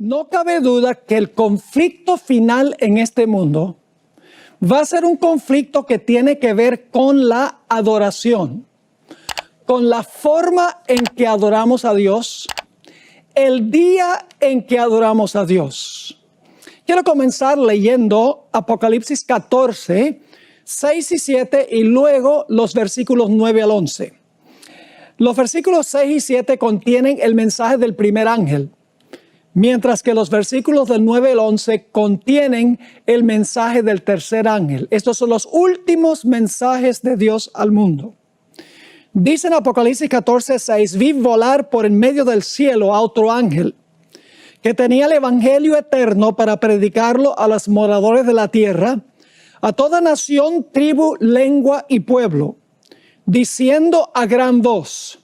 No cabe duda que el conflicto final en este mundo va a ser un conflicto que tiene que ver con la adoración, con la forma en que adoramos a Dios, el día en que adoramos a Dios. Quiero comenzar leyendo Apocalipsis 14, 6 y 7 y luego los versículos 9 al 11. Los versículos 6 y 7 contienen el mensaje del primer ángel, mientras que los versículos del 9 al 11 contienen el mensaje del tercer ángel. Estos son los últimos mensajes de Dios al mundo. Dice en Apocalipsis 14, 6, vi volar por en medio del cielo a otro ángel que tenía el evangelio eterno para predicarlo a los moradores de la tierra, a toda nación, tribu, lengua y pueblo, diciendo a gran voz: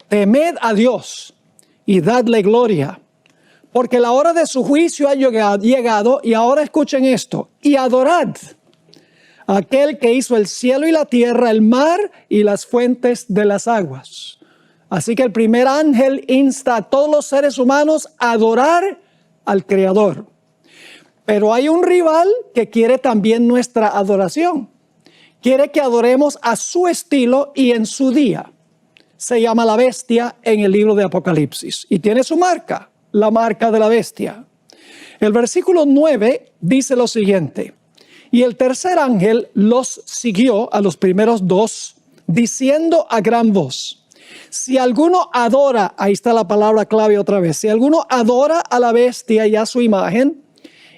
temed a Dios y dadle gloria, porque la hora de su juicio ha llegado. Y ahora escuchen esto: y adorad a aquel que hizo el cielo y la tierra, el mar y las fuentes de las aguas. Así que el primer ángel insta a todos los seres humanos a adorar al Creador. Pero hay un rival que quiere también nuestra adoración. Quiere que adoremos a su estilo y en su día. Se llama la bestia en el libro de Apocalipsis y tiene su marca, la marca de la bestia. El versículo 9 dice lo siguiente: y el tercer ángel los siguió a los primeros dos, diciendo a gran voz: si alguno adora, ahí está la palabra clave otra vez, si alguno adora a la bestia y a su imagen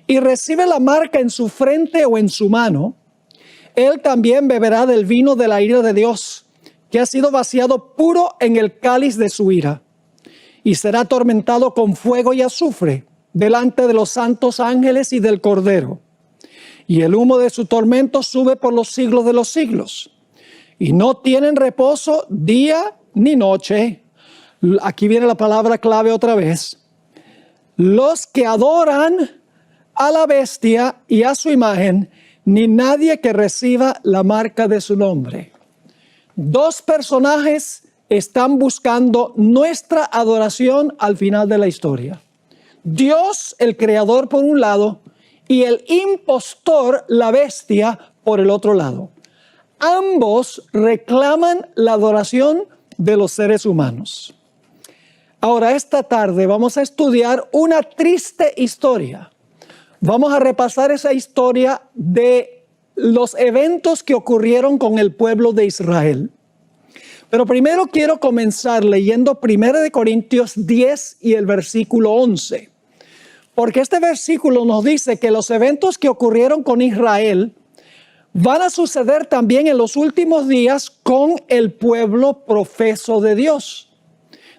y recibe la marca en su frente o en su mano, él también beberá del vino de la ira de Dios, que ha sido vaciado puro en el cáliz de su ira, y será atormentado con fuego y azufre delante de los santos ángeles y del Cordero. Y el humo de su tormento sube por los siglos de los siglos. Y no tienen reposo día ni noche. Aquí viene la palabra clave otra vez: los que adoran a la bestia y a su imagen, ni nadie que reciba la marca de su nombre. Dos personajes están buscando nuestra adoración al final de la historia: Dios, el creador, por un lado, y el impostor, la bestia, por el otro lado. Ambos reclaman la adoración de los seres humanos. Ahora, esta tarde vamos a estudiar una triste historia. Vamos a repasar esa historia de los eventos que ocurrieron con el pueblo de Israel. Pero primero quiero comenzar leyendo 1 Corintios 10 y el versículo 11. Porque este versículo nos dice que los eventos que ocurrieron con Israel van a suceder también en los últimos días con el pueblo profeso de Dios.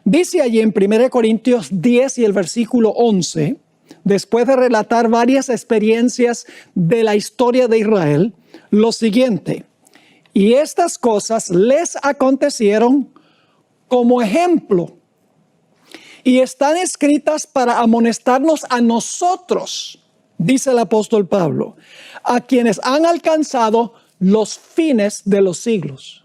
Dice allí en 1 Corintios 10 y el versículo 11, después de relatar varias experiencias de la historia de Israel, lo siguiente: y estas cosas les acontecieron como ejemplo y están escritas para amonestarnos a nosotros, dice el apóstol Pablo, a quienes han alcanzado los fines de los siglos.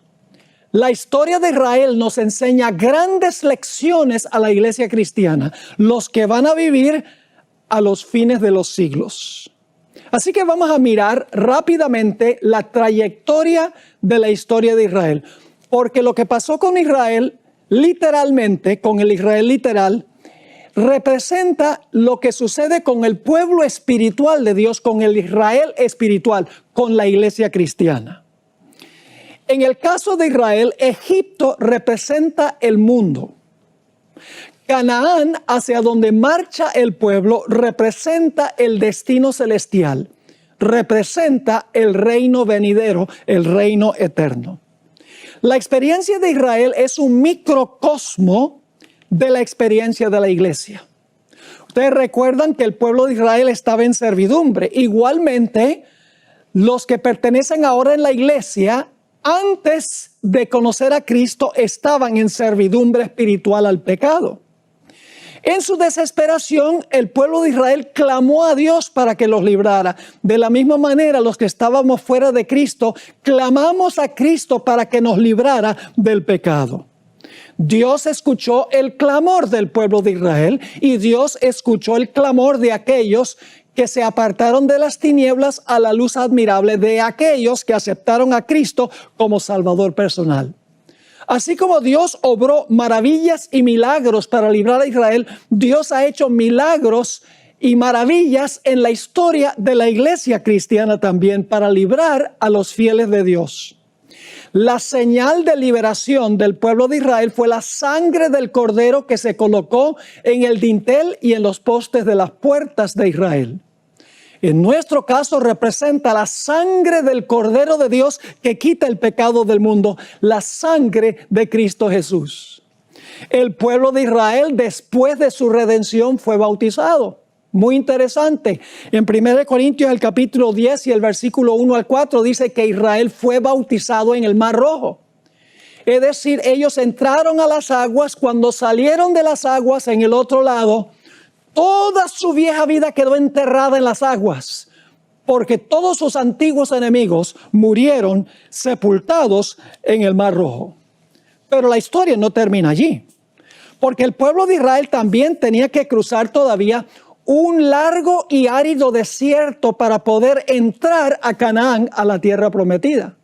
La historia de Israel nos enseña grandes lecciones a la iglesia cristiana, los que van a vivir a los fines de los siglos. Así que vamos a mirar rápidamente la trayectoria de la historia de Israel, porque lo que pasó con Israel, literalmente, con el Israel literal, representa lo que sucede con el pueblo espiritual de Dios, con el Israel espiritual, con la iglesia cristiana. En el caso de Israel, Egipto representa el mundo. Canaán, hacia donde marcha el pueblo, representa el destino celestial, representa el reino venidero, el reino eterno. La experiencia de Israel es un microcosmo de la experiencia de la iglesia. Ustedes recuerdan que el pueblo de Israel estaba en servidumbre. Igualmente, los que pertenecen ahora en la iglesia, antes de conocer a Cristo, estaban en servidumbre espiritual al pecado. En su desesperación, el pueblo de Israel clamó a Dios para que los librara. De la misma manera, los que estábamos fuera de Cristo, clamamos a Cristo para que nos librara del pecado. Dios escuchó el clamor del pueblo de Israel y Dios escuchó el clamor de aquellos que se apartaron de las tinieblas a la luz admirable, de aquellos que aceptaron a Cristo como Salvador personal. Así como Dios obró maravillas y milagros para librar a Israel, Dios ha hecho milagros y maravillas en la historia de la iglesia cristiana también para librar a los fieles de Dios. La señal de liberación del pueblo de Israel fue la sangre del cordero que se colocó en el dintel y en los postes de las puertas de Israel. En nuestro caso representa la sangre del Cordero de Dios que quita el pecado del mundo, la sangre de Cristo Jesús. El pueblo de Israel después de su redención fue bautizado. Muy interesante. En 1 Corintios el capítulo 10 y el versículo 1 al 4 dice que Israel fue bautizado en el Mar Rojo. Es decir, ellos entraron a las aguas, cuando salieron de las aguas en el otro lado, toda su vieja vida quedó enterrada en las aguas, porque todos sus antiguos enemigos murieron sepultados en el Mar Rojo. Pero la historia no termina allí, porque el pueblo de Israel también tenía que cruzar todavía un largo y árido desierto para poder entrar a Canaán, a la tierra prometida.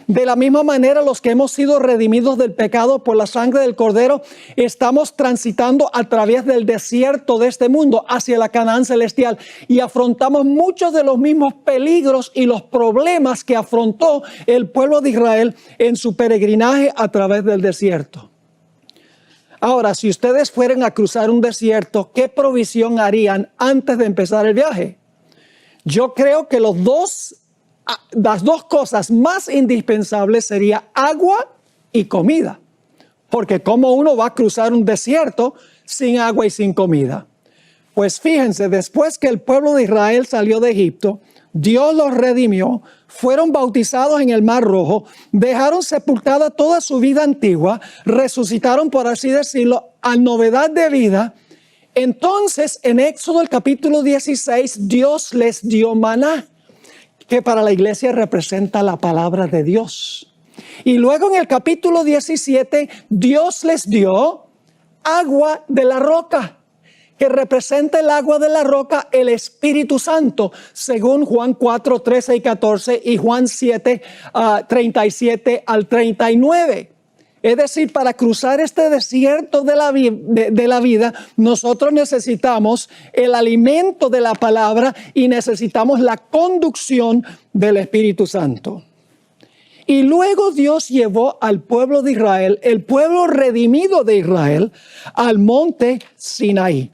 De la misma manera, los que hemos sido redimidos del pecado por la sangre del Cordero, estamos transitando a través del desierto de este mundo hacia la Canaán celestial y afrontamos muchos de los mismos peligros y los problemas que afrontó el pueblo de Israel en su peregrinaje a través del desierto. Ahora, si ustedes fueran a cruzar un desierto, ¿qué provisión harían antes de empezar el viaje? Yo creo que las dos cosas más indispensables serían agua y comida. Porque ¿cómo uno va a cruzar un desierto sin agua y sin comida? Pues fíjense, después que el pueblo de Israel salió de Egipto, Dios los redimió, fueron bautizados en el Mar Rojo, dejaron sepultada toda su vida antigua, resucitaron, por así decirlo, a novedad de vida. Entonces, en Éxodo el capítulo 16, Dios les dio maná, que para la iglesia representa la palabra de Dios. Y luego en el capítulo 17, Dios les dio agua de la roca, que representa el agua de la roca, el Espíritu Santo, según Juan 4, 13 y 14 y Juan 7, 37 al 39. Es decir, para cruzar este desierto de la vida, nosotros necesitamos el alimento de la palabra y necesitamos la conducción del Espíritu Santo. Y luego Dios llevó al pueblo de Israel, el pueblo redimido de Israel, al monte Sinaí.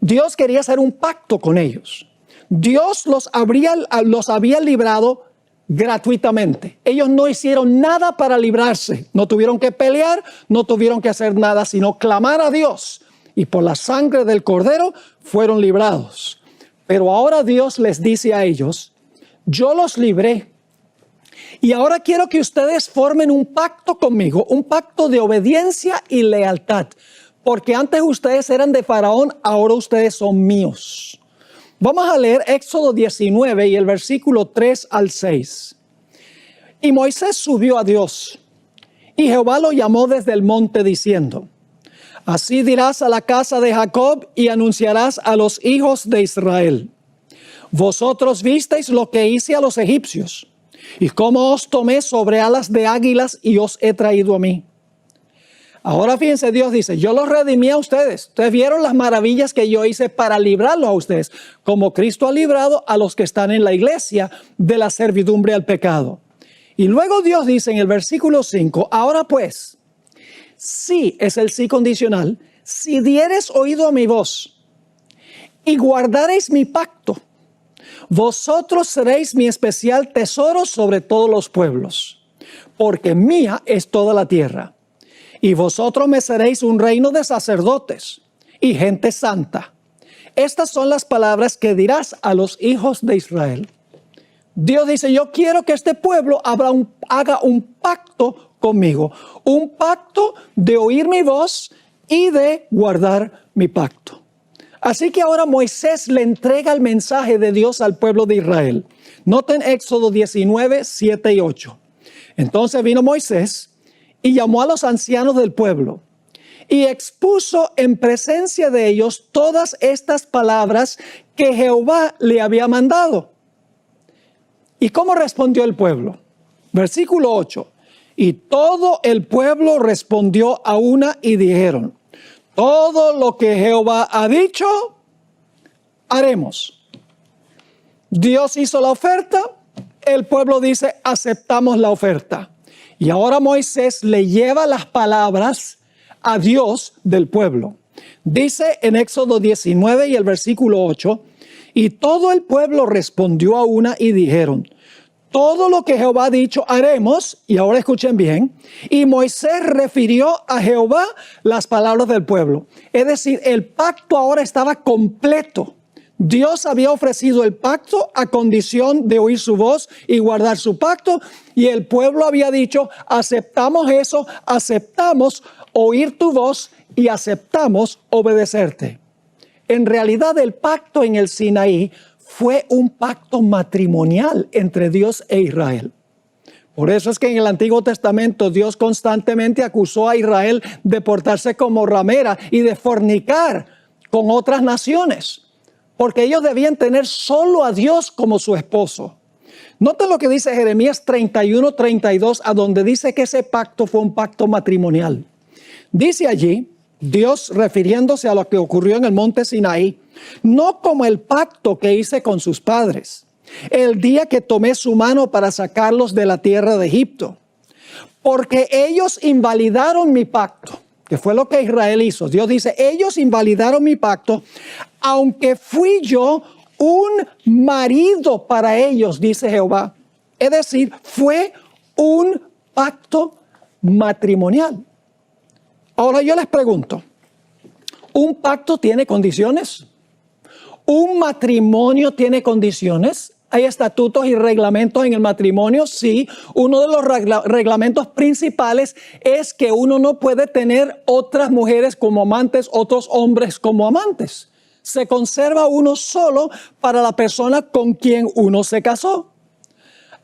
Dios quería hacer un pacto con ellos. Dios los había librado gratuitamente. Ellos no hicieron nada para librarse. No tuvieron que pelear, no tuvieron que hacer nada, sino clamar a Dios. Y por la sangre del Cordero fueron librados. Pero ahora Dios les dice a ellos, yo los libré. Y ahora quiero que ustedes formen un pacto conmigo, un pacto de obediencia y lealtad. Porque antes ustedes eran de Faraón, ahora ustedes son míos. Vamos a leer Éxodo 19 y el versículo 3 al 6. Y Moisés subió a Dios, y Jehová lo llamó desde el monte diciendo, así dirás a la casa de Jacob y anunciarás a los hijos de Israel. Vosotros visteis lo que hice a los egipcios, y cómo os tomé sobre alas de águilas y os he traído a mí. Ahora fíjense, Dios dice, yo los redimí a ustedes. Ustedes vieron las maravillas que yo hice para librarlos a ustedes, como Cristo ha librado a los que están en la iglesia de la servidumbre al pecado. Y luego Dios dice en el versículo 5, ahora pues, sí es el sí condicional, si dieres oído a mi voz y guardaréis mi pacto, vosotros seréis mi especial tesoro sobre todos los pueblos, porque mía es toda la tierra. Y vosotros me seréis un reino de sacerdotes y gente santa. Estas son las palabras que dirás a los hijos de Israel. Dios dice, yo quiero que este pueblo haga un pacto conmigo. Un pacto de oír mi voz y de guardar mi pacto. Así que ahora Moisés le entrega el mensaje de Dios al pueblo de Israel. Noten Éxodo 19, 7 y 8. Entonces vino Moisés y llamó a los ancianos del pueblo y expuso en presencia de ellos todas estas palabras que Jehová le había mandado. ¿Y cómo respondió el pueblo? Versículo 8. Y todo el pueblo respondió a una y dijeron: todo lo que Jehová ha dicho, haremos. Dios hizo la oferta, el pueblo dice: aceptamos la oferta. Y ahora Moisés le lleva las palabras a Dios del pueblo. Dice en Éxodo 19 y el versículo 8: y todo el pueblo respondió a una y dijeron: todo lo que Jehová ha dicho haremos. Y ahora escuchen bien. Y Moisés refirió a Jehová las palabras del pueblo. Es decir, el pacto ahora estaba completo. Dios había ofrecido el pacto a condición de oír su voz y guardar su pacto. Y el pueblo había dicho: aceptamos eso, aceptamos oír tu voz y aceptamos obedecerte. En realidad, el pacto en el Sinaí fue un pacto matrimonial entre Dios e Israel. Por eso es que en el Antiguo Testamento Dios constantemente acusó a Israel de portarse como ramera y de fornicar con otras naciones, porque ellos debían tener solo a Dios como su esposo. Noten lo que dice Jeremías 31:32, a donde dice que ese pacto fue un pacto matrimonial. Dice allí Dios, refiriéndose a lo que ocurrió en el monte Sinaí: no como el pacto que hice con sus padres, el día que tomé su mano para sacarlos de la tierra de Egipto, porque ellos invalidaron mi pacto, que fue lo que Israel hizo. Dios dice: ellos invalidaron mi pacto, aunque fui yo un marido para ellos, dice Jehová. Es decir, fue un pacto matrimonial. Ahora yo les pregunto, ¿un pacto tiene condiciones? ¿Un matrimonio tiene condiciones? ¿Hay estatutos y reglamentos en el matrimonio? Sí. Uno de los reglamentos principales es que uno no puede tener otras mujeres como amantes, otros hombres como amantes. Se conserva uno solo para la persona con quien uno se casó.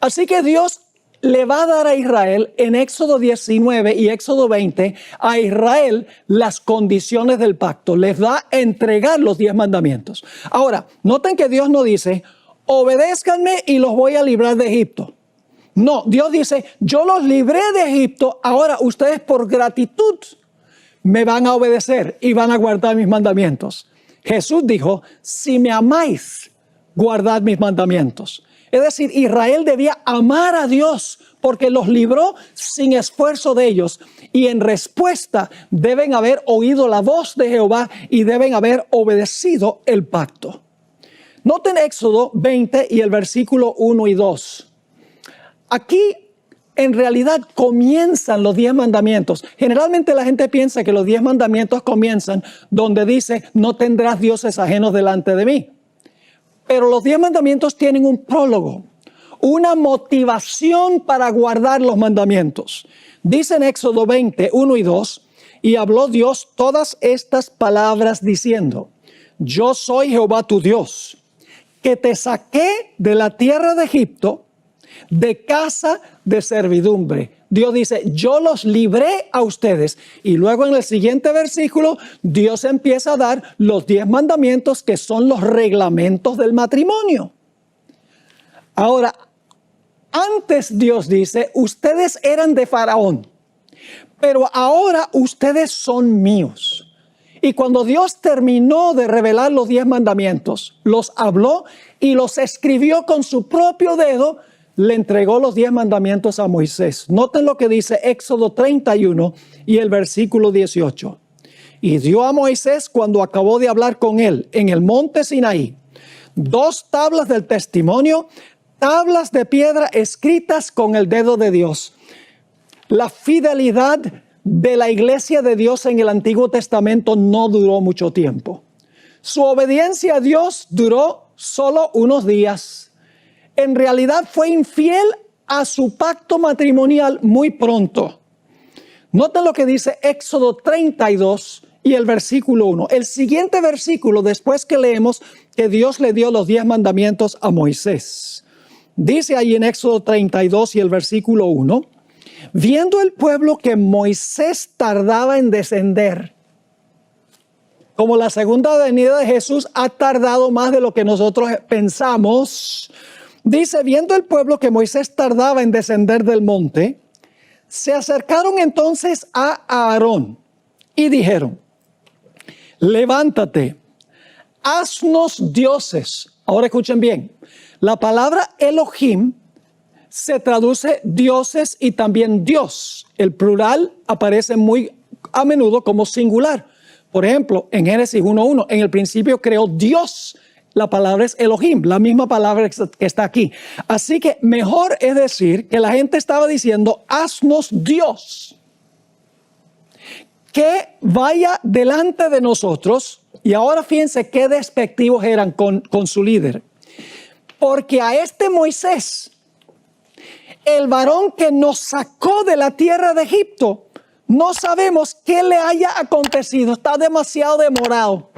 Así que Dios le va a dar a Israel en Éxodo 19 y Éxodo 20, a Israel las condiciones del pacto. Les va a entregar los 10 mandamientos. Ahora, noten que Dios no dice: obedézcanme y los voy a librar de Egipto. No, Dios dice: yo los libré de Egipto, ahora ustedes por gratitud me van a obedecer y van a guardar mis mandamientos. Jesús dijo: si me amáis, guardad mis mandamientos. Es decir, Israel debía amar a Dios porque los libró sin esfuerzo de ellos. Y en respuesta deben haber oído la voz de Jehová y deben haber obedecido el pacto. Noten Éxodo 20 y el versículo 1 y 2. Aquí en realidad comienzan los 10 mandamientos. Generalmente la gente piensa que los 10 mandamientos comienzan donde dice: no tendrás dioses ajenos delante de mí. Pero los 10 mandamientos tienen un prólogo, una motivación para guardar los mandamientos. Dice en Éxodo 20, 1 y 2, y habló Dios todas estas palabras diciendo: yo soy Jehová tu Dios, que te saqué de la tierra de Egipto, de casa de servidumbre. Dios dice: yo los libré a ustedes. Y luego en el siguiente versículo, Dios empieza a dar los 10 mandamientos, que son los reglamentos del matrimonio. Ahora, antes Dios dice: ustedes eran de Faraón, pero ahora ustedes son míos. Y cuando Dios terminó de revelar los 10 mandamientos, los habló y los escribió con su propio dedo. Le entregó los 10 mandamientos a Moisés. Noten lo que dice Éxodo 31 y el versículo 18. Y dio a Moisés, cuando acabó de hablar con él en el monte Sinaí, 2 tablas del testimonio, tablas de piedra escritas con el dedo de Dios. La fidelidad de la iglesia de Dios en el Antiguo Testamento no duró mucho tiempo. Su obediencia a Dios duró solo unos días. En realidad fue infiel a su pacto matrimonial muy pronto. Noten lo que dice Éxodo 32 y el versículo 1. El siguiente versículo, después que leemos que Dios le dio los 10 mandamientos a Moisés. Dice ahí en Éxodo 32 y el versículo 1. Viendo el pueblo que Moisés tardaba en descender, como la segunda venida de Jesús ha tardado más de lo que nosotros pensamos, dice, viendo el pueblo que Moisés tardaba en descender del monte, se acercaron entonces a Aarón y dijeron, levántate, haznos dioses. Ahora escuchen bien, la palabra Elohim se traduce dioses y también Dios. El plural aparece muy a menudo como singular. Por ejemplo, en Génesis 1:1, en el principio creó Dios. La palabra es Elohim, la misma palabra que está aquí. Así que mejor es decir que la gente estaba diciendo, haznos Dios, que vaya delante de nosotros. Y ahora fíjense qué despectivos eran con su líder. Porque a este Moisés, el varón que nos sacó de la tierra de Egipto, no sabemos qué le haya acontecido. Está demasiado demorado.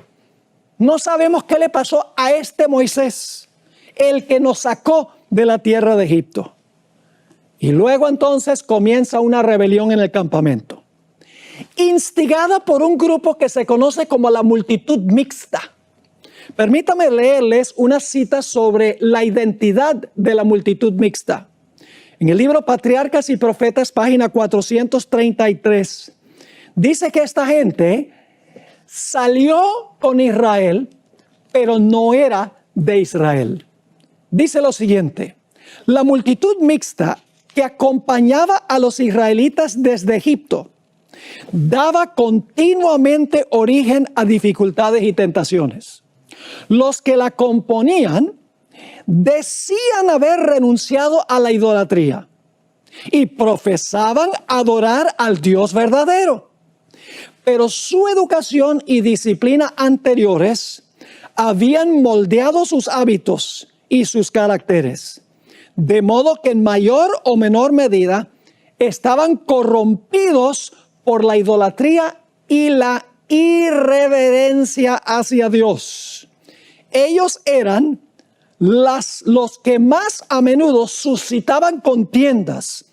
No sabemos qué le pasó a este Moisés, el que nos sacó de la tierra de Egipto. Y luego entonces comienza una rebelión en el campamento, instigada por un grupo que se conoce como la multitud mixta. Permítame leerles una cita sobre la identidad de la multitud mixta. En el libro Patriarcas y Profetas, página 433, dice que esta gente salió con Israel, pero no era de Israel. Dice lo siguiente, la multitud mixta que acompañaba a los israelitas desde Egipto daba continuamente origen a dificultades y tentaciones. Los que la componían decían haber renunciado a la idolatría y profesaban adorar al Dios verdadero. Pero su educación y disciplina anteriores habían moldeado sus hábitos y sus caracteres, de modo que en mayor o menor medida estaban corrompidos por la idolatría y la irreverencia hacia Dios. Ellos eran los que más a menudo suscitaban contiendas,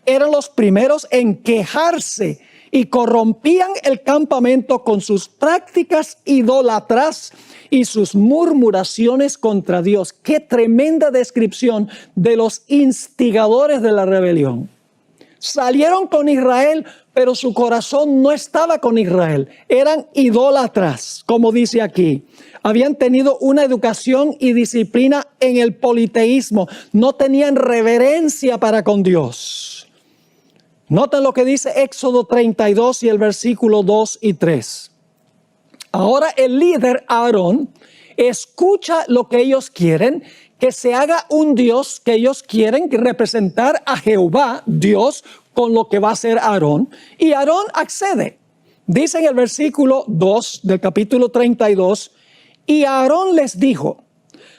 eran los primeros en quejarse y corrompían el campamento con sus prácticas idólatras y sus murmuraciones contra Dios. Qué tremenda descripción de los instigadores de la rebelión. Salieron con Israel, pero su corazón no estaba con Israel. Eran idólatras, como dice aquí. Habían tenido una educación y disciplina en el politeísmo. No tenían reverencia para con Dios. Noten lo que dice Éxodo 32 y el versículo 2 y 3. Ahora el líder Aarón escucha lo que ellos quieren, que se haga un Dios que ellos quieren representar a Jehová, Dios, con lo que va a hacer Aarón. Y Aarón accede. Dice en el versículo 2 del capítulo 32, y Aarón les dijo,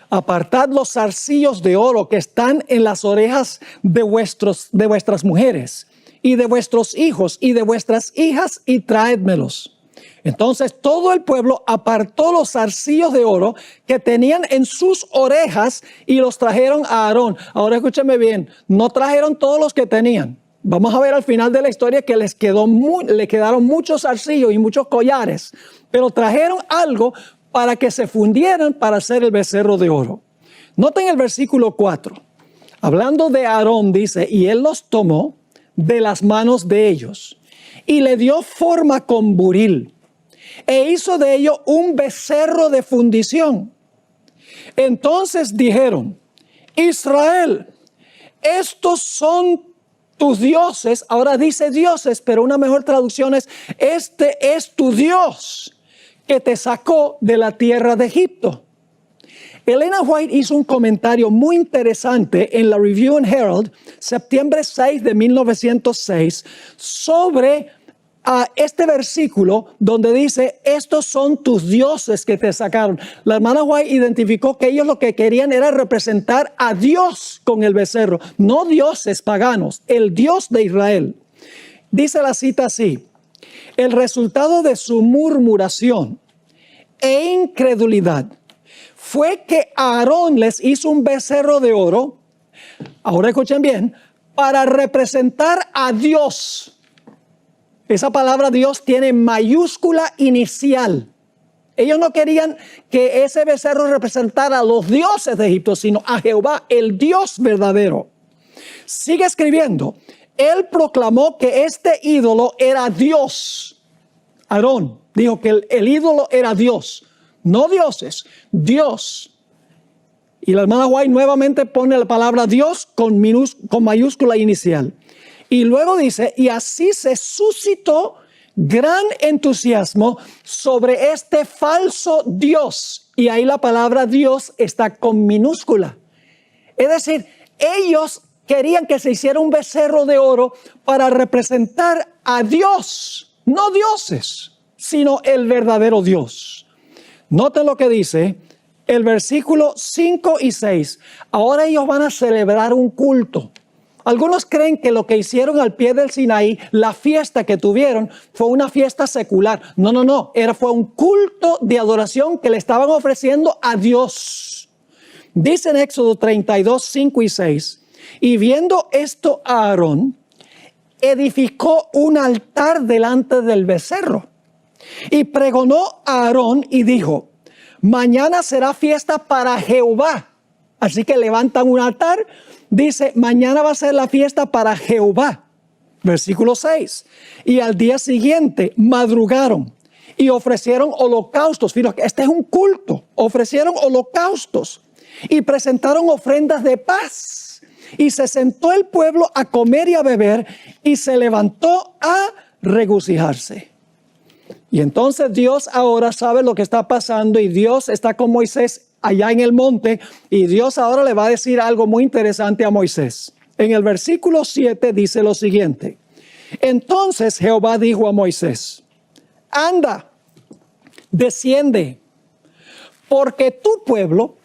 apartad los zarcillos de oro que están en las orejas de vuestras mujeres y de vuestros hijos y de vuestras hijas y traédmelos. Entonces todo el pueblo apartó los zarcillos de oro que tenían en sus orejas y los trajeron a Aarón. Ahora escúcheme bien, no trajeron todos los que tenían. Vamos a ver al final de la historia que le quedaron muchos zarcillos y muchos collares, pero trajeron algo para que se fundieran para hacer el becerro de oro. Noten el versículo 4. Hablando de Aarón dice, y él los tomó de las manos de ellos y le dio forma con buril e hizo de ello un becerro de fundición. Entonces dijeron, Israel, estos son tus dioses. Ahora dice dioses, pero una mejor traducción es, este es tu Dios que te sacó de la tierra de Egipto. Elena White hizo un comentario muy interesante en la Review and Herald, septiembre 6 de 1906, sobre este versículo donde dice, estos son tus dioses que te sacaron. La hermana White identificó que ellos lo que querían era representar a Dios con el becerro, no dioses paganos, el Dios de Israel. Dice la cita así, el resultado de su murmuración e incredulidad fue que Aarón les hizo un becerro de oro, ahora escuchen bien, para representar a Dios. Esa palabra Dios tiene mayúscula inicial. Ellos no querían que ese becerro representara a los dioses de Egipto, sino a Jehová, el Dios verdadero. Sigue escribiendo. Él proclamó que este ídolo era Dios. Aarón dijo que el ídolo era Dios, no dioses, Dios. Y la hermana White nuevamente pone la palabra Dios con mayúscula inicial. Y luego dice, y así se suscitó gran entusiasmo sobre este falso Dios. Y ahí la palabra Dios está con minúscula. Es decir, ellos querían que se hiciera un becerro de oro para representar a Dios, no dioses, sino el verdadero Dios. Noten lo que dice el versículo 5 y 6. Ahora ellos van a celebrar un culto. Algunos creen que lo que hicieron al pie del Sinaí, la fiesta que tuvieron, fue una fiesta secular. No. Fue un culto de adoración que le estaban ofreciendo a Dios. Dice en Éxodo 32, 5 y 6. Y viendo esto a Aarón, edificó un altar delante del becerro. Y pregonó a Aarón y dijo, mañana será fiesta para Jehová. Así que levantan un altar. Dice, mañana va a ser la fiesta para Jehová. Versículo 6. Y al día siguiente madrugaron y ofrecieron holocaustos. Fíjate, este es un culto. Ofrecieron holocaustos y presentaron ofrendas de paz. Y se sentó el pueblo a comer y a beber y se levantó a regocijarse. Y entonces Dios ahora sabe lo que está pasando y Dios está con Moisés allá en el monte, y Dios ahora le va a decir algo muy interesante a Moisés. En el versículo 7 dice lo siguiente. Entonces Jehová dijo a Moisés, anda, desciende, porque tu pueblo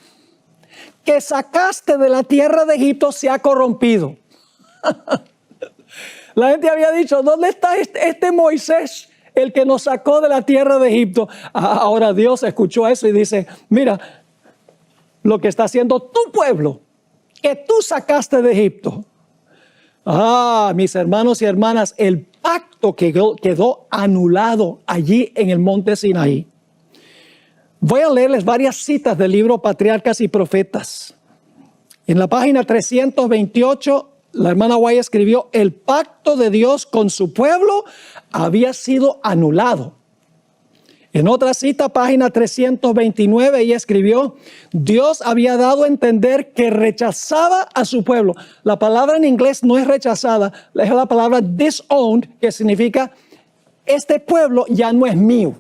que sacaste de la tierra de Egipto se ha corrompido. La gente había dicho, ¿dónde está este Moisés, el que nos sacó de la tierra de Egipto? Ahora Dios escuchó eso y dice, mira, lo que está haciendo tu pueblo, que tú sacaste de Egipto. Mis hermanos y hermanas, el pacto quedó anulado allí en el monte Sinaí. Voy a leerles varias citas del libro Patriarcas y Profetas. En la página 328, la hermana White escribió, el pacto de Dios con su pueblo había sido anulado. En otra cita, página 329, ella escribió, Dios había dado a entender que rechazaba a su pueblo. La palabra en inglés no es rechazada, es la palabra disowned, que significa, este pueblo ya no es mío.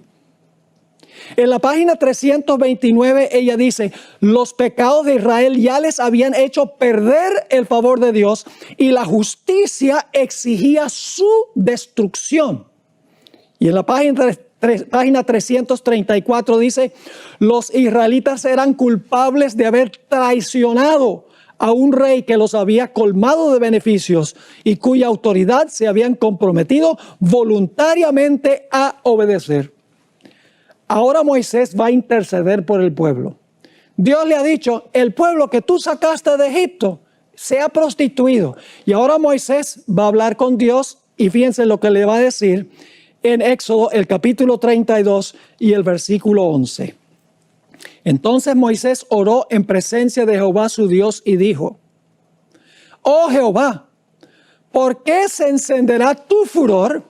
En la página 329, ella dice, los pecados de Israel ya les habían hecho perder el favor de Dios y la justicia exigía su destrucción. Y en la página 334 dice, los israelitas eran culpables de haber traicionado a un rey que los había colmado de beneficios y cuya autoridad se habían comprometido voluntariamente a obedecer. Ahora Moisés va a interceder por el pueblo. Dios le ha dicho, el pueblo que tú sacaste de Egipto se ha prostituido. Y ahora Moisés va a hablar con Dios y fíjense lo que le va a decir en Éxodo, el capítulo 32 y el versículo 11. Entonces Moisés oró en presencia de Jehová su Dios y dijo, oh Jehová, ¿por qué se encenderá tu furor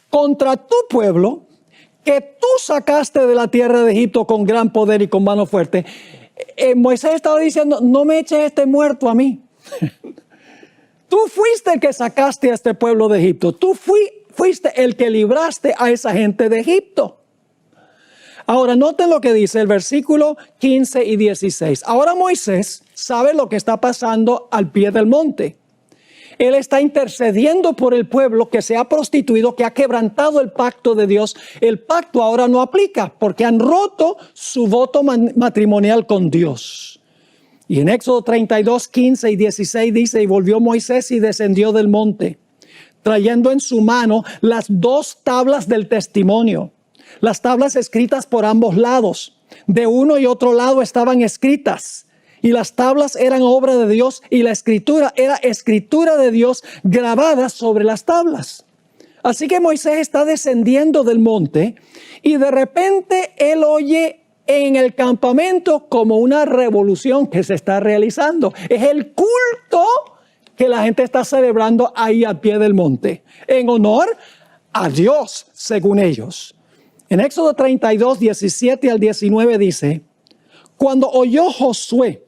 contra tu pueblo que tú sacaste de la tierra de Egipto con gran poder y con mano fuerte? Moisés estaba diciendo, no me eches este muerto a mí. Tú fuiste el que sacaste a este pueblo de Egipto. Tú fuiste el que libraste a esa gente de Egipto. Ahora noten lo que dice el versículo 15 y 16. Ahora Moisés sabe lo que está pasando al pie del monte. Él está intercediendo por el pueblo que se ha prostituido, que ha quebrantado el pacto de Dios. El pacto ahora no aplica porque han roto su voto matrimonial con Dios. Y en Éxodo 32, 15 y 16 dice, y volvió Moisés y descendió del monte, trayendo en su mano las 2 tablas del testimonio, las tablas escritas por ambos lados. De uno y otro lado estaban escritas, y las tablas eran obra de Dios y la escritura era escritura de Dios grabada sobre las tablas. Así que Moisés está descendiendo del monte y de repente él oye en el campamento como una revolución que se está realizando. Es el culto que la gente está celebrando ahí al pie del monte, en honor a Dios, según ellos. En Éxodo 32, 17 al 19 dice: cuando oyó Josué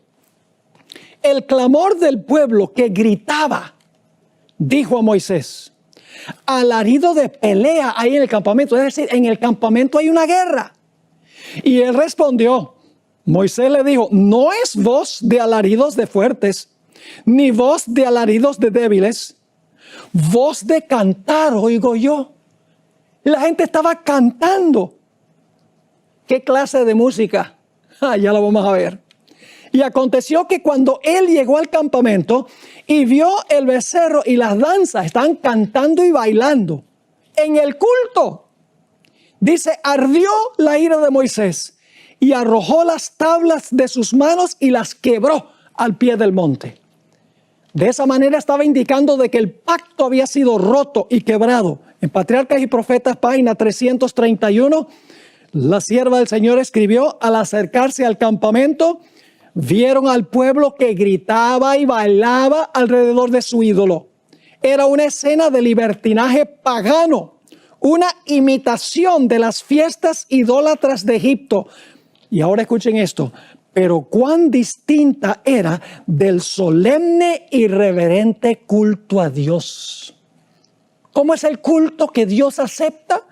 el clamor del pueblo que gritaba, dijo a Moisés: alarido de pelea hay en el campamento, es decir, en el campamento hay una guerra. Y él respondió, Moisés le dijo: no es voz de alaridos de fuertes, ni voz de alaridos de débiles, voz de cantar oigo yo. La gente estaba cantando. ¿Qué clase de música? Ya lo vamos a ver. Y aconteció que cuando él llegó al campamento y vio el becerro y las danzas, están cantando y bailando en el culto. Dice, ardió la ira de Moisés y arrojó las tablas de sus manos y las quebró al pie del monte. De esa manera estaba indicando de que el pacto había sido roto y quebrado. En Patriarcas y Profetas, página 331, la sierva del Señor escribió: al acercarse al campamento, vieron al pueblo que gritaba y bailaba alrededor de su ídolo. Era una escena de libertinaje pagano, una imitación de las fiestas idólatras de Egipto. Y ahora escuchen esto: pero cuán distinta era del solemne y reverente culto a Dios. ¿Cómo es el culto que Dios acepta?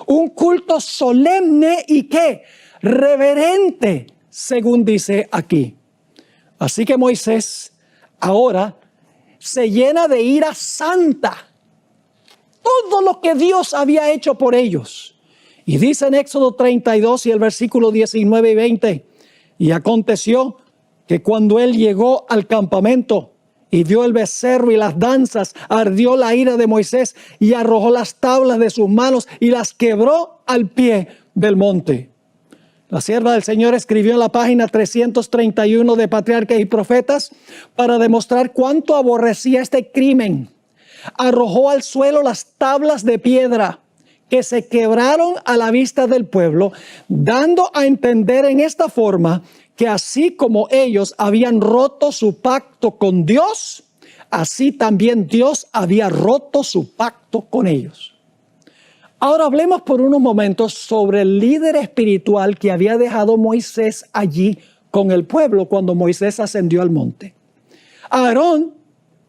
Un culto solemne y ¿qué? Reverente, según dice aquí. Así que Moisés ahora se llena de ira santa. Todo lo que Dios había hecho por ellos. Y dice en Éxodo 32 y el versículo 19 y 20, y aconteció que cuando él llegó al campamento y vio el becerro y las danzas, ardió la ira de Moisés y arrojó las tablas de sus manos y las quebró al pie del monte. La sierva del Señor escribió en la página 331 de Patriarcas y Profetas para demostrar cuánto aborrecía este crimen. Arrojó al suelo las tablas de piedra que se quebraron a la vista del pueblo, dando a entender en esta forma que así como ellos habían roto su pacto con Dios, así también Dios había roto su pacto con ellos. Ahora hablemos por unos momentos sobre el líder espiritual que había dejado Moisés allí con el pueblo cuando Moisés ascendió al monte. Aarón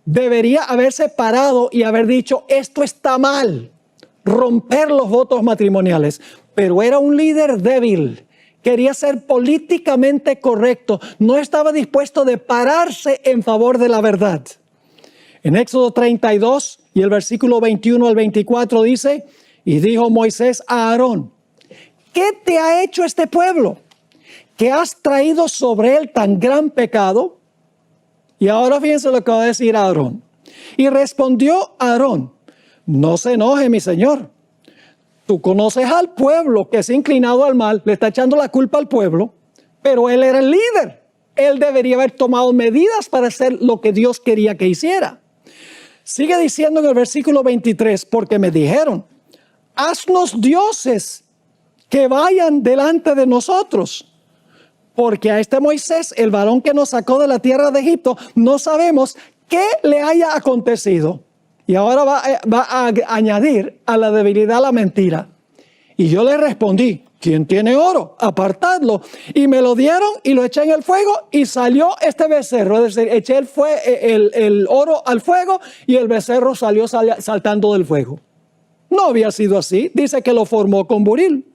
debería haberse parado y haber dicho: esto está mal, romper los votos matrimoniales. Pero era un líder débil, quería ser políticamente correcto, no estaba dispuesto de pararse en favor de la verdad. En Éxodo 32 y el versículo 21 al 24 dice: y dijo Moisés a Aarón: ¿qué te ha hecho este pueblo, que has traído sobre él tan gran pecado? Y ahora fíjense lo que va a decir Aarón. Y respondió Aarón: no se enoje, mi señor. Tú conoces al pueblo que se ha inclinado al mal, le está echando la culpa al pueblo, pero él era el líder. Él debería haber tomado medidas para hacer lo que Dios quería que hiciera. Sigue diciendo en el versículo 23, porque me dijeron: haznos dioses que vayan delante de nosotros. Porque a este Moisés, el varón que nos sacó de la tierra de Egipto, no sabemos qué le haya acontecido. Y ahora va a añadir a la debilidad la mentira. Y yo le respondí: ¿quién tiene oro? Apartadlo. Y me lo dieron y lo eché en el fuego y salió este becerro. Es decir, eché el oro al fuego y el becerro salió saltando del fuego. No había sido así. Dice que lo formó con buril.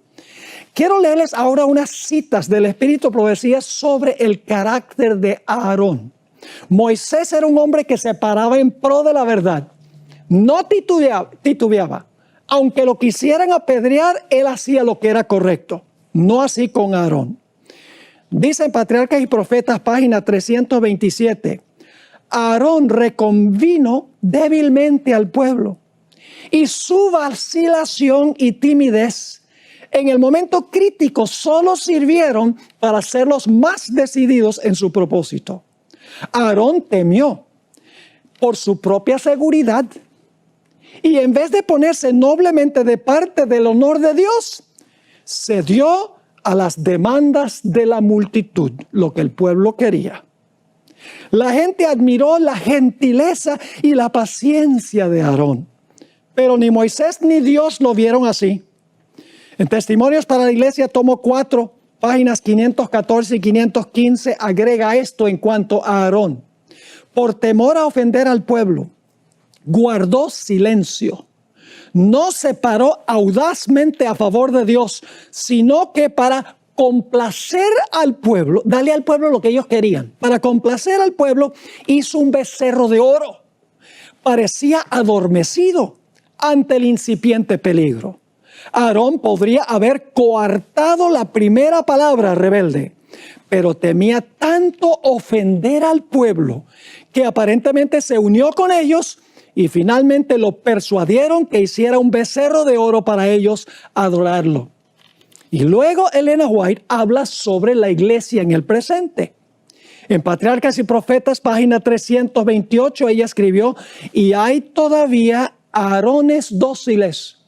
Quiero leerles ahora unas citas del Espíritu Profecía sobre el carácter de Aarón. Moisés era un hombre que se paraba en pro de la verdad. No titubeaba. Aunque lo quisieran apedrear, él hacía lo que era correcto. No así con Aarón. Dice en Patriarcas y Profetas, página 327, Aarón reconvino débilmente al pueblo, y su vacilación y timidez en el momento crítico solo sirvieron para hacerlos más decididos en su propósito. Aarón temió por su propia seguridad y en vez de ponerse noblemente de parte del honor de Dios, cedió a las demandas de la multitud, lo que el pueblo quería. La gente admiró la gentileza y la paciencia de Aarón, pero ni Moisés ni Dios lo vieron así. En Testimonios para la Iglesia, tomo 4, páginas 514 y 515, agrega esto en cuanto a Aarón. Por temor a ofender al pueblo, guardó silencio. No se paró audazmente a favor de Dios, sino que para complacer al pueblo, darle al pueblo lo que ellos querían. Para complacer al pueblo, hizo un becerro de oro. Parecía adormecido ante el incipiente peligro. Aarón podría haber coartado la primera palabra rebelde, pero temía tanto ofender al pueblo que aparentemente se unió con ellos y finalmente lo persuadieron que hiciera un becerro de oro para ellos adorarlo. Y luego Elena White habla sobre la iglesia en el presente. En Patriarcas y Profetas, página 328, ella escribió, y hay todavía Aarones dóciles.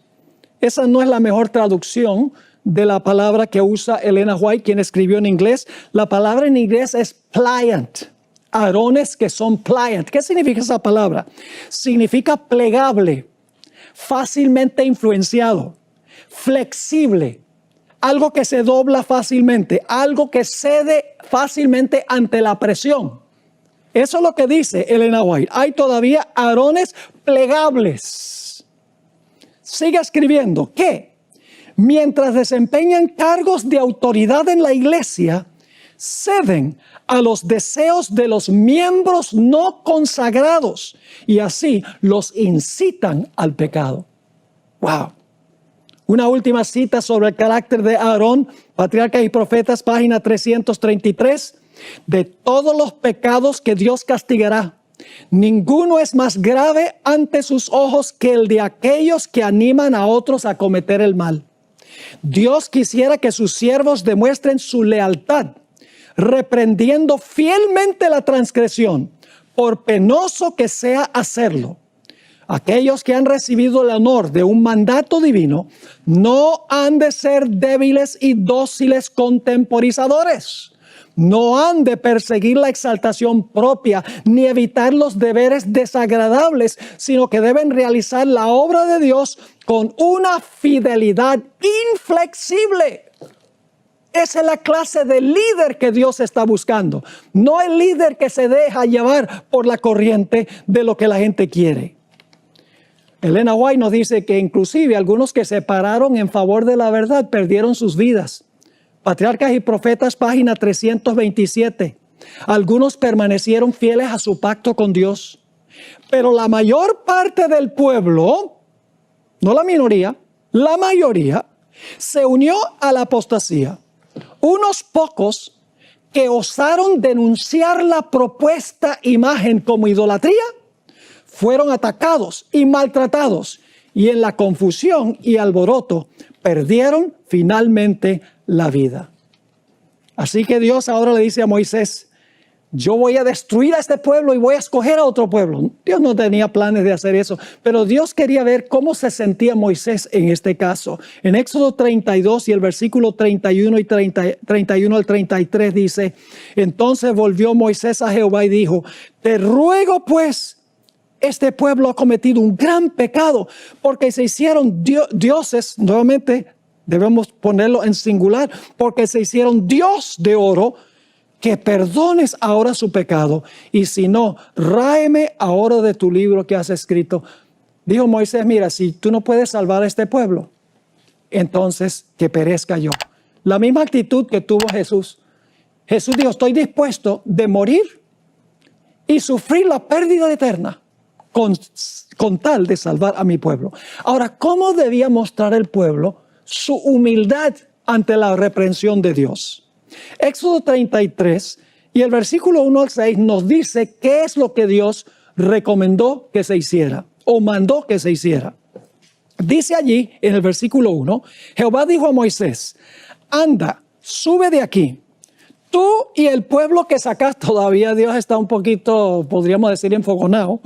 Esa no es la mejor traducción de la palabra que usa Elena White, quien escribió en inglés. La palabra en inglés es pliant. Aarones que son pliant. ¿Qué significa esa palabra? Significa plegable, fácilmente influenciado, flexible, algo que se dobla fácilmente, algo que cede fácilmente ante la presión. Eso es lo que dice Elena White. Hay todavía Aarones plegables. Sigue escribiendo que mientras desempeñan cargos de autoridad en la iglesia, ceden a los deseos de los miembros no consagrados y así los incitan al pecado. ¡Wow! Una última cita sobre el carácter de Aarón, Patriarcas y Profetas, página 333. De todos los pecados que Dios castigará, ninguno es más grave ante sus ojos que el de aquellos que animan a otros a cometer el mal. Dios quisiera que sus siervos demuestren su lealtad, reprendiendo fielmente la transgresión, por penoso que sea hacerlo. Aquellos que han recibido el honor de un mandato divino no han de ser débiles y dóciles contemporizadores. No han de perseguir la exaltación propia ni evitar los deberes desagradables, sino que deben realizar la obra de Dios con una fidelidad inflexible. Esa es la clase de líder que Dios está buscando. No el líder que se deja llevar por la corriente de lo que la gente quiere. Elena White nos dice que inclusive algunos que se pararon en favor de la verdad perdieron sus vidas. Patriarcas y Profetas, página 327. Algunos permanecieron fieles a su pacto con Dios, pero la mayor parte del pueblo, no la minoría, la mayoría, se unió a la apostasía. Unos pocos que osaron denunciar la propuesta imagen como idolatría, fueron atacados y maltratados, y en la confusión y alboroto perdieron finalmente la vida. Así que Dios ahora le dice a Moisés, yo voy a destruir a este pueblo y voy a escoger a otro pueblo. Dios no tenía planes de hacer eso, pero Dios quería ver cómo se sentía Moisés en este caso. En Éxodo 32 y el versículo 31 y 31 al 33 dice, entonces volvió Moisés a Jehová y dijo, te ruego pues, este pueblo ha cometido un gran pecado porque se hicieron dioses, nuevamente debemos ponerlo en singular, porque se hicieron Dios de oro, que perdones ahora su pecado, y si no, ráeme ahora de tu libro que has escrito. Dijo Moisés, mira, si tú no puedes salvar a este pueblo, entonces que perezca yo. La misma actitud que tuvo Jesús. Jesús dijo, estoy dispuesto de morir y sufrir la pérdida eterna con tal de salvar a mi pueblo. Ahora, ¿cómo debía mostrar el pueblo su humildad ante la reprensión de Dios? Éxodo 33 y el versículo 1 al 6 nos dice qué es lo que Dios recomendó que se hiciera o mandó que se hiciera. Dice allí en el versículo 1, Jehová dijo a Moisés, anda, sube de aquí, tú y el pueblo que sacaste. Todavía Dios está un poquito, podríamos decir, enfogonado.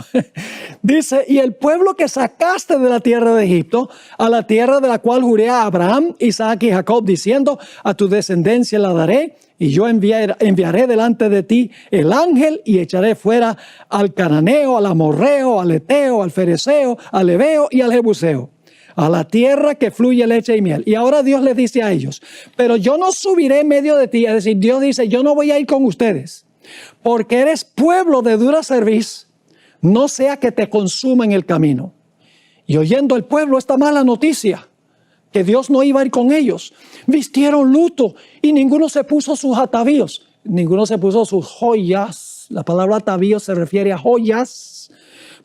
Dice, y el pueblo que sacaste de la tierra de Egipto, a la tierra de la cual juré a Abraham, Isaac y Jacob, diciendo, a tu descendencia la daré, y yo enviaré delante de ti el ángel y echaré fuera al cananeo, al amorreo, al eteo, al fereceo, al heveo y al jebuseo, a la tierra que fluye leche y miel. Y ahora Dios les dice a ellos, pero yo no subiré en medio de ti. Es decir, Dios dice, yo no voy a ir con ustedes, porque eres pueblo de dura cerviz, no sea que te consuma en el camino. Y oyendo el pueblo esta mala noticia, que Dios no iba a ir con ellos, vistieron luto y ninguno se puso sus atavíos, ninguno se puso sus joyas. La palabra atavío se refiere a joyas,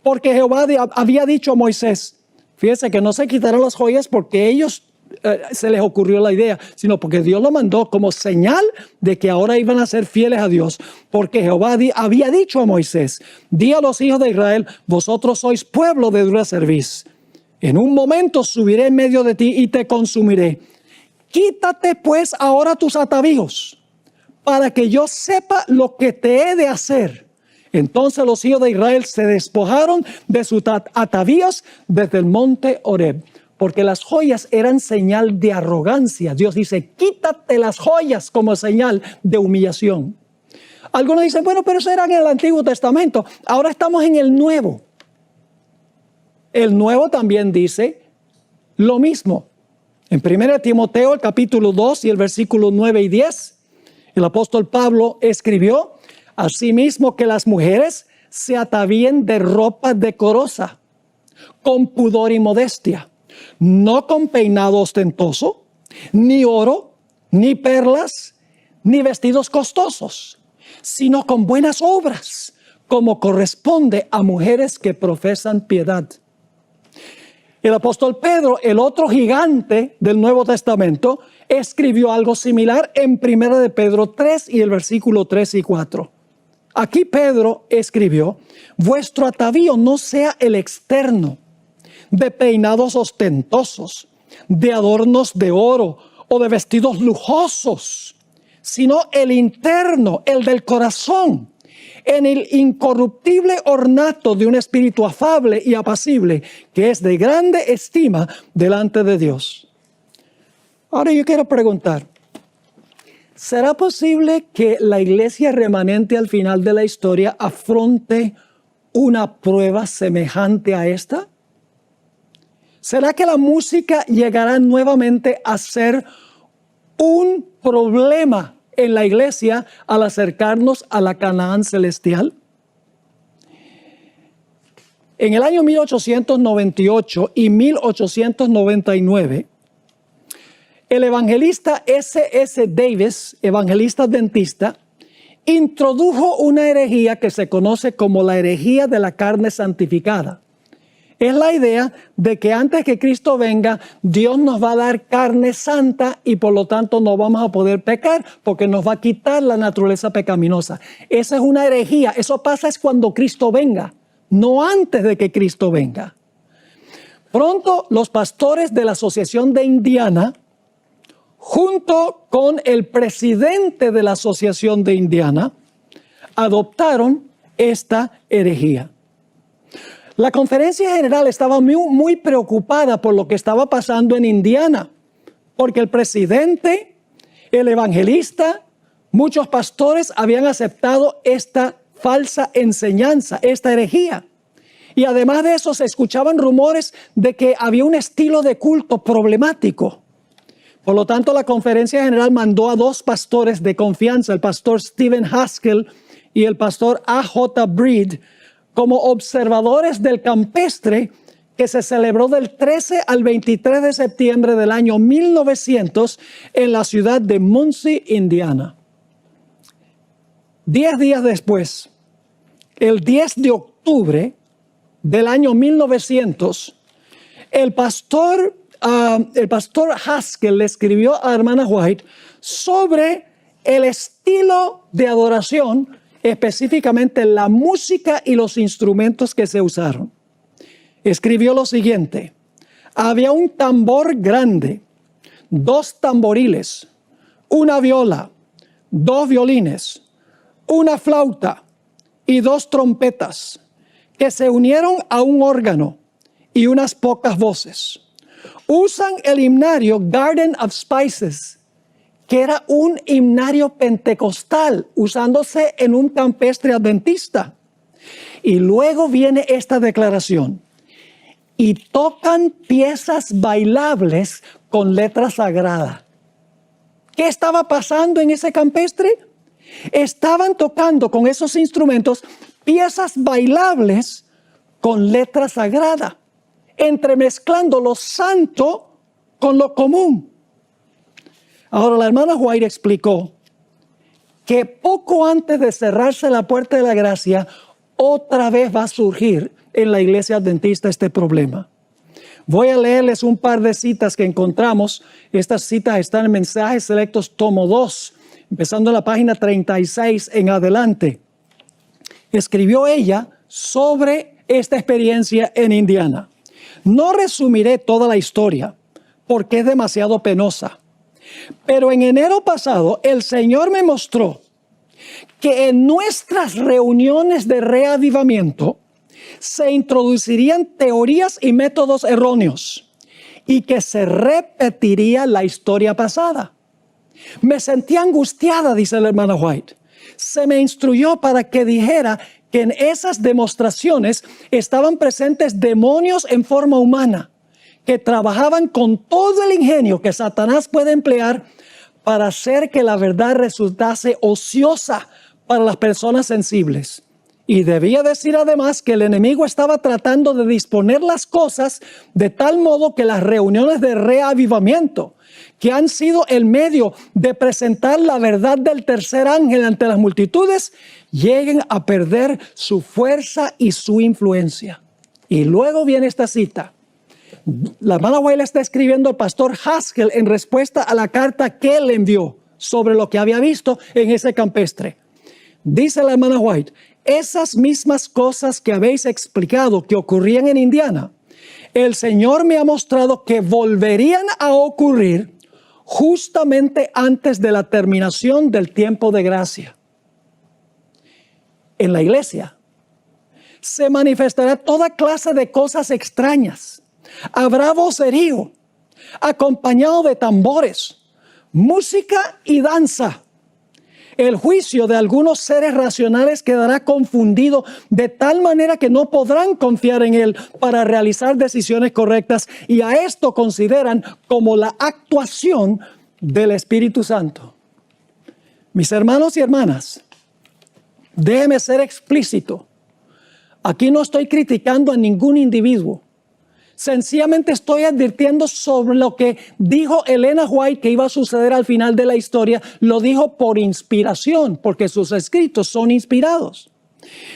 porque Jehová había dicho a Moisés, fíjese que no se quitaron las joyas porque ellos se les ocurrió la idea, sino porque Dios lo mandó como señal de que ahora iban a ser fieles a Dios, porque Jehová había dicho a Moisés, di a los hijos de Israel, vosotros sois pueblo de dura cerviz. En un momento subiré en medio de ti y te consumiré. Quítate pues ahora tus atavíos, para que yo sepa lo que te he de hacer. Entonces los hijos de Israel se despojaron de sus atavíos desde el monte Horeb, porque las joyas eran señal de arrogancia. Dios dice, quítate las joyas como señal de humillación. Algunos dicen, bueno, pero eso era en el Antiguo Testamento. Ahora estamos en el Nuevo. El Nuevo también dice lo mismo. En 1 Timoteo, el capítulo 2 y el versículo 9 y 10, el apóstol Pablo escribió, asimismo que las mujeres se atavíen de ropa decorosa, con pudor y modestia, no con peinado ostentoso, ni oro, ni perlas, ni vestidos costosos, sino con buenas obras, como corresponde a mujeres que profesan piedad. El apóstol Pedro, el otro gigante del Nuevo Testamento, escribió algo similar en 1 de Pedro 3 y el versículo 3 y 4. Aquí Pedro escribió, vuestro atavío no sea el externo, de peinados ostentosos, de adornos de oro o de vestidos lujosos, sino el interno, el del corazón, en el incorruptible ornato de un espíritu afable y apacible, que es de grande estima delante de Dios. Ahora yo quiero preguntar, ¿será posible que la iglesia remanente al final de la historia afronte una prueba semejante a esta? ¿Será que la música llegará nuevamente a ser un problema en la iglesia al acercarnos a la Canaán celestial? En el año 1898 y 1899, el evangelista S.S. Davis, evangelista adventista, introdujo una herejía que se conoce como la herejía de la carne santificada. Es la idea de que antes que Cristo venga, Dios nos va a dar carne santa y por lo tanto no vamos a poder pecar porque nos va a quitar la naturaleza pecaminosa. Esa es una herejía. Eso pasa es cuando Cristo venga, no antes de que Cristo venga. Pronto los pastores de la Asociación de Indiana, junto con el presidente de la Asociación de Indiana, adoptaron esta herejía. La conferencia general estaba muy preocupada por lo que estaba pasando en Indiana, porque el presidente, el evangelista, muchos pastores habían aceptado esta falsa enseñanza, esta herejía. Y además de eso se escuchaban rumores de que había un estilo de culto problemático. Por lo tanto, la conferencia general mandó a dos pastores de confianza, el pastor Stephen Haskell y el pastor A.J. Breed, como observadores del campestre que se celebró del 13 al 23 de septiembre del año 1900 en la ciudad de Muncie, Indiana. 10 días después, el 10 de octubre del año 1900, el pastor Haskell le escribió a la hermana White sobre el estilo de adoración, específicamente la música y los instrumentos que se usaron. Escribió lo siguiente: había un tambor grande, 2 tamboriles, una viola, 2 violines, una flauta y 2 trompetas que se unieron a un órgano y unas pocas voces. Usan el himnario Garden of Spices, que era un himnario pentecostal usándose en un campestre adventista. Y luego viene esta declaración: y tocan piezas bailables con letra sagrada. ¿Qué estaba pasando en ese campestre? Estaban tocando con esos instrumentos piezas bailables con letra sagrada, entremezclando lo santo con lo común. Ahora, la hermana White explicó que poco antes de cerrarse la puerta de la gracia, otra vez va a surgir en la iglesia adventista este problema. Voy a leerles un par de citas que encontramos. Estas citas están en Mensajes Selectos, tomo 2, empezando en la página 36 en adelante. Escribió ella sobre esta experiencia en Indiana. No resumiré toda la historia porque es demasiado penosa. Pero en enero pasado, el Señor me mostró que en nuestras reuniones de reavivamiento se introducirían teorías y métodos erróneos y que se repetiría la historia pasada. Me sentí angustiada, dice la hermana White. Se me instruyó para que dijera que en esas demostraciones estaban presentes demonios en forma humana que trabajaban con todo el ingenio que Satanás puede emplear para hacer que la verdad resultase ociosa para las personas sensibles. Y debía decir además que el enemigo estaba tratando de disponer las cosas de tal modo que las reuniones de reavivamiento, que han sido el medio de presentar la verdad del tercer ángel ante las multitudes, lleguen a perder su fuerza y su influencia. Y luego viene esta cita. La hermana White está escribiendo al pastor Haskell en respuesta a la carta que él envió sobre lo que había visto en ese campestre. Dice la hermana White: esas mismas cosas que habéis explicado que ocurrían en Indiana, el Señor me ha mostrado que volverían a ocurrir justamente antes de la terminación del tiempo de gracia. En la iglesia se manifestará toda clase de cosas extrañas. Habrá vocerío, acompañado de tambores, música y danza. El juicio de algunos seres racionales quedará confundido de tal manera que no podrán confiar en él para realizar decisiones correctas, y a esto consideran como la actuación del Espíritu Santo. Mis hermanos y hermanas, déjeme ser explícito. Aquí no estoy criticando a ningún individuo. Sencillamente estoy advirtiendo sobre lo que dijo Elena White que iba a suceder al final de la historia. Lo dijo por inspiración, porque sus escritos son inspirados.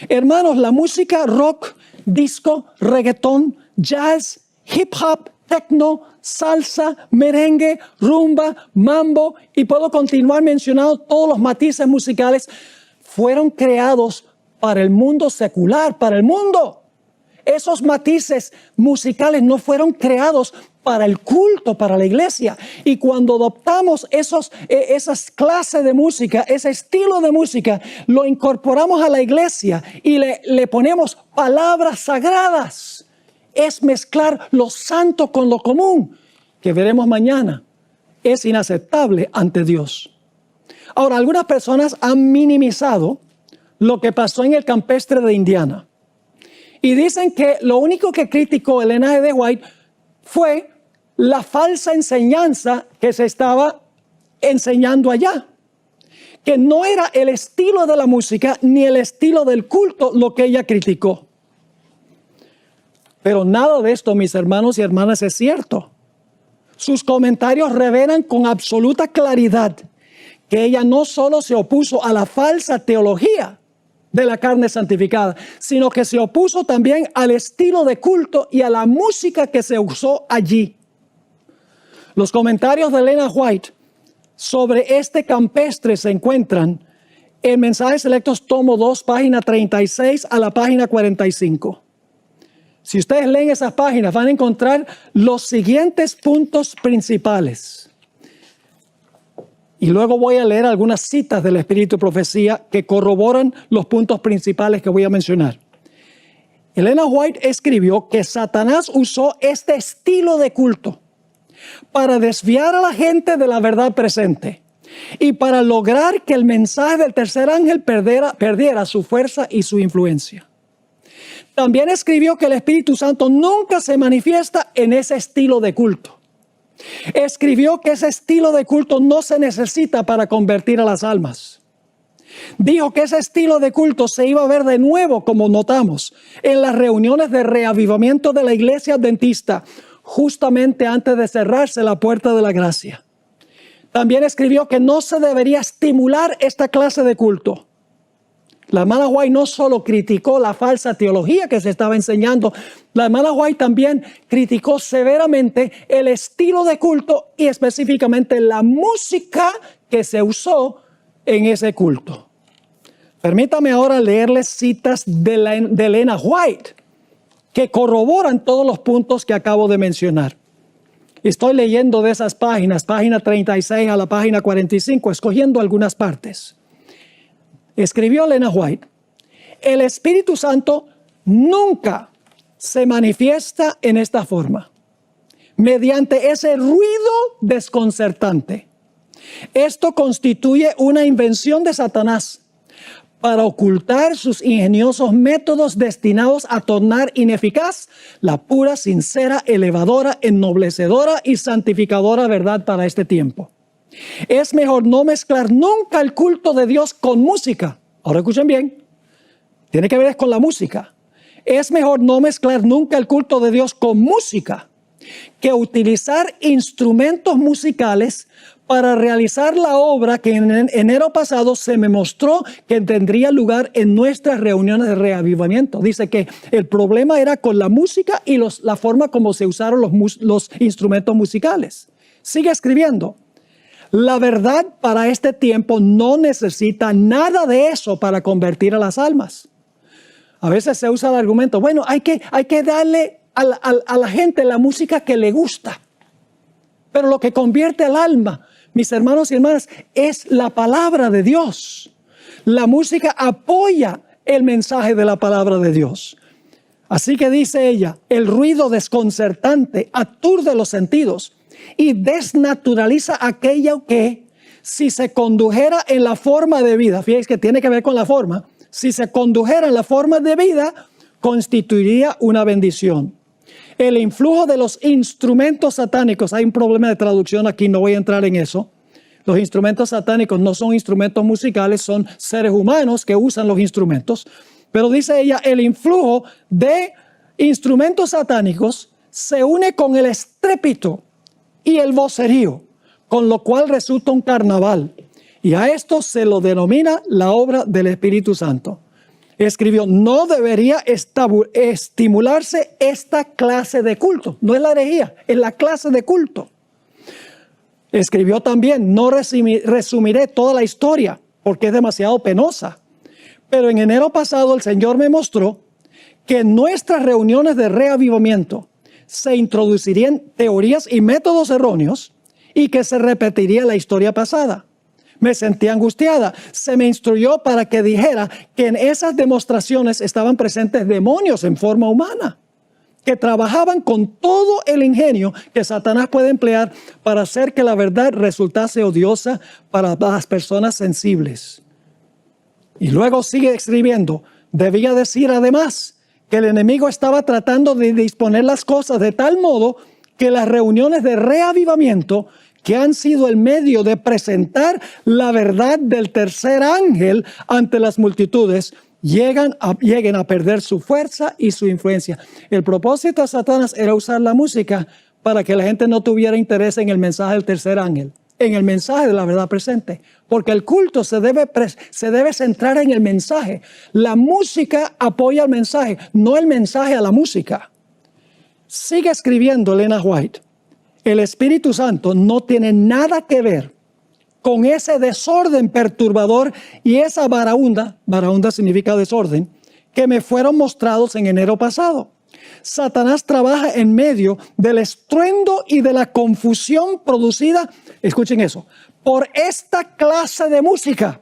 Hermanos, la música rock, disco, reggaetón, jazz, hip hop, techno, salsa, merengue, rumba, mambo, y puedo continuar mencionando todos los matices musicales, fueron creados para el mundo secular, para el mundo. Esos matices musicales no fueron creados para el culto, para la iglesia. Y cuando adoptamos esas clases de música, ese estilo de música, lo incorporamos a la iglesia y le ponemos palabras sagradas. Es mezclar lo santo con lo común, que veremos mañana. Es inaceptable ante Dios. Ahora, algunas personas han minimizado lo que pasó en el campestre de Indiana. Y dicen que lo único que criticó Elena G. White fue la falsa enseñanza que se estaba enseñando allá. Que no era el estilo de la música ni el estilo del culto lo que ella criticó. Pero nada de esto, mis hermanos y hermanas, es cierto. Sus comentarios revelan con absoluta claridad que ella no solo se opuso a la falsa teología de la carne santificada, sino que se opuso también al estilo de culto y a la música que se usó allí. Los comentarios de Elena White sobre este campestre se encuentran en Mensajes Selectos, tomo 2, página 36 a la página 45. Si ustedes leen esas páginas, van a encontrar los siguientes puntos principales. Y luego voy a leer algunas citas del Espíritu de Profecía que corroboran los puntos principales que voy a mencionar. Elena White escribió que Satanás usó este estilo de culto para desviar a la gente de la verdad presente y para lograr que el mensaje del tercer ángel perdiera su fuerza y su influencia. También escribió que el Espíritu Santo nunca se manifiesta en ese estilo de culto. Escribió que ese estilo de culto no se necesita para convertir a las almas. Dijo que ese estilo de culto se iba a ver de nuevo, como notamos, en las reuniones de reavivamiento de la iglesia adventista, justamente antes de cerrarse la puerta de la gracia. También escribió que no se debería estimular esta clase de culto. La hermana White no solo criticó la falsa teología que se estaba enseñando, la hermana White también criticó severamente el estilo de culto y específicamente la música que se usó en ese culto. Permítame ahora leerles citas de Elena White que corroboran todos los puntos que acabo de mencionar. Estoy leyendo de esas páginas, página 36 a la página 45, escogiendo algunas partes. Escribió Elena White: el Espíritu Santo nunca se manifiesta en esta forma, mediante ese ruido desconcertante. Esto constituye una invención de Satanás para ocultar sus ingeniosos métodos destinados a tornar ineficaz la pura, sincera, elevadora, ennoblecedora y santificadora verdad para este tiempo. Es mejor no mezclar nunca el culto de Dios con música. Ahora escuchen bien, tiene que ver con la música. Es mejor no mezclar nunca el culto de Dios con música que utilizar instrumentos musicales para realizar la obra que en enero pasado se me mostró que tendría lugar en nuestras reuniones de reavivamiento. Dice que el problema era con la música y la forma como se usaron los instrumentos musicales. Sigue escribiendo: la verdad para este tiempo no necesita nada de eso para convertir a las almas. A veces se usa el argumento, bueno, hay que darle a la gente la música que le gusta. Pero lo que convierte al alma, mis hermanos y hermanas, es la palabra de Dios. La música apoya el mensaje de la palabra de Dios. Así que dice ella, el ruido desconcertante aturde los sentidos y desnaturaliza aquello que, si se condujera en la forma de vida, fíjense que tiene que ver con la forma, si se condujera en la forma de vida, constituiría una bendición. El influjo de los instrumentos satánicos, hay un problema de traducción aquí, no voy a entrar en eso. Los instrumentos satánicos no son instrumentos musicales, son seres humanos que usan los instrumentos. Pero dice ella, el influjo de instrumentos satánicos se une con el estrépito y el vocerío, con lo cual resulta un carnaval. Y a esto se lo denomina la obra del Espíritu Santo. Escribió, no debería estimularse esta clase de culto. No es la herejía, es la clase de culto. Escribió también, no resumiré toda la historia porque es demasiado penosa. Pero en enero pasado el Señor me mostró que en nuestras reuniones de reavivamiento se introducirían teorías y métodos erróneos y que se repetiría la historia pasada. Me sentí angustiada. Se me instruyó para que dijera que en esas demostraciones estaban presentes demonios en forma humana, que trabajaban con todo el ingenio que Satanás puede emplear para hacer que la verdad resultase odiosa para las personas sensibles. Y luego sigue escribiendo, debía decir además que el enemigo estaba tratando de disponer las cosas de tal modo que las reuniones de reavivamiento, que han sido el medio de presentar la verdad del tercer ángel ante las multitudes, lleguen a perder su fuerza y su influencia. El propósito de Satanás era usar la música para que la gente no tuviera interés en el mensaje del tercer ángel, en el mensaje de la verdad presente, porque el culto se debe centrar en el mensaje. La música apoya el mensaje, no el mensaje a la música. Sigue escribiendo Elena White. El Espíritu Santo no tiene nada que ver con ese desorden perturbador y esa baraúnda significa desorden, que me fueron mostrados en enero pasado. Satanás trabaja en medio del estruendo y de la confusión producida, escuchen eso, por esta clase de música.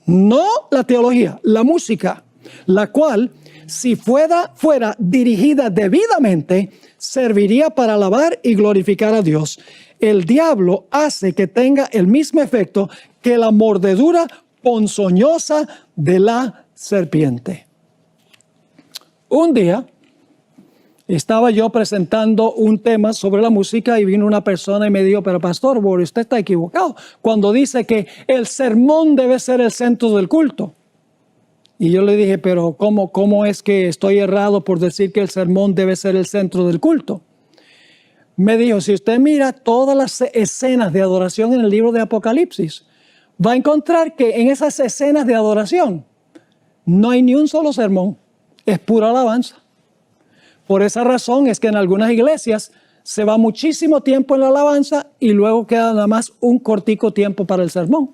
No la teología, la música, la cual, si fuera dirigida debidamente, serviría para alabar y glorificar a Dios. El diablo hace que tenga el mismo efecto que la mordedura ponzoñosa de la serpiente. Un día estaba yo presentando un tema sobre la música y vino una persona y me dijo, pero pastor, usted está equivocado cuando dice que el sermón debe ser el centro del culto. Y yo le dije, pero ¿cómo es que estoy errado por decir que el sermón debe ser el centro del culto? Me dijo, si usted mira todas las escenas de adoración en el libro de Apocalipsis, va a encontrar que en esas escenas de adoración no hay ni un solo sermón, es pura alabanza. Por esa razón es que en algunas iglesias se va muchísimo tiempo en la alabanza y luego queda nada más un cortico tiempo para el sermón.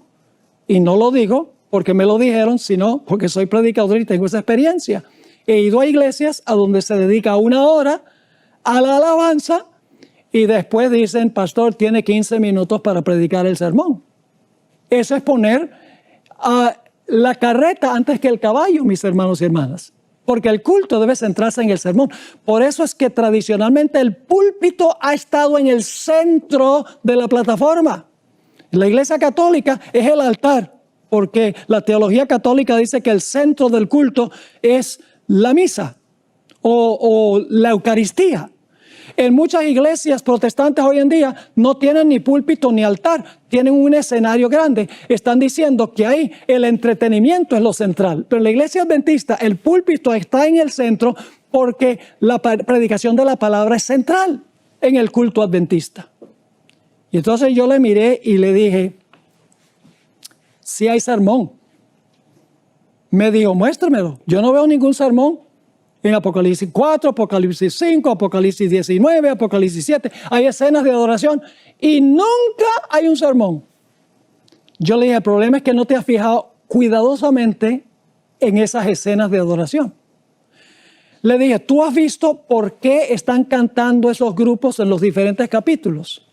Y no lo digo porque me lo dijeron, sino porque soy predicador y tengo esa experiencia. He ido a iglesias a donde se dedica 1 hora a la alabanza y después dicen, pastor, tiene 15 minutos para predicar el sermón. Eso es poner la carreta antes que el caballo, mis hermanos y hermanas. Porque el culto debe centrarse en el sermón. Por eso es que tradicionalmente el púlpito ha estado en el centro de la plataforma. La Iglesia Católica es el altar, porque la teología católica dice que el centro del culto es la misa o la Eucaristía. En muchas iglesias protestantes hoy en día no tienen ni púlpito ni altar, tienen un escenario grande. Están diciendo que ahí el entretenimiento es lo central. Pero en la iglesia adventista el púlpito está en el centro porque la predicación de la palabra es central en el culto adventista. Y entonces yo le miré y le dije, sí hay sermón. Me dijo, muéstramelo. Yo no veo ningún sermón. En Apocalipsis 4, Apocalipsis 5, Apocalipsis 19, Apocalipsis 7, hay escenas de adoración y nunca hay un sermón. Yo le dije, el problema es que no te has fijado cuidadosamente en esas escenas de adoración. Le dije, ¿tú has visto por qué están cantando esos grupos en los diferentes capítulos?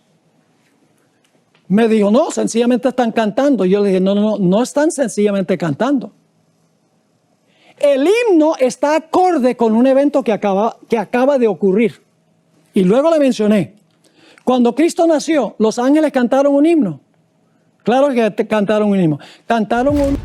Me dijo, no, sencillamente están cantando. Yo le dije, no están sencillamente cantando. El himno está acorde con un evento que acaba de ocurrir. Y luego le mencioné, cuando Cristo nació, los ángeles cantaron un himno. Claro que cantaron un himno. Cantaron un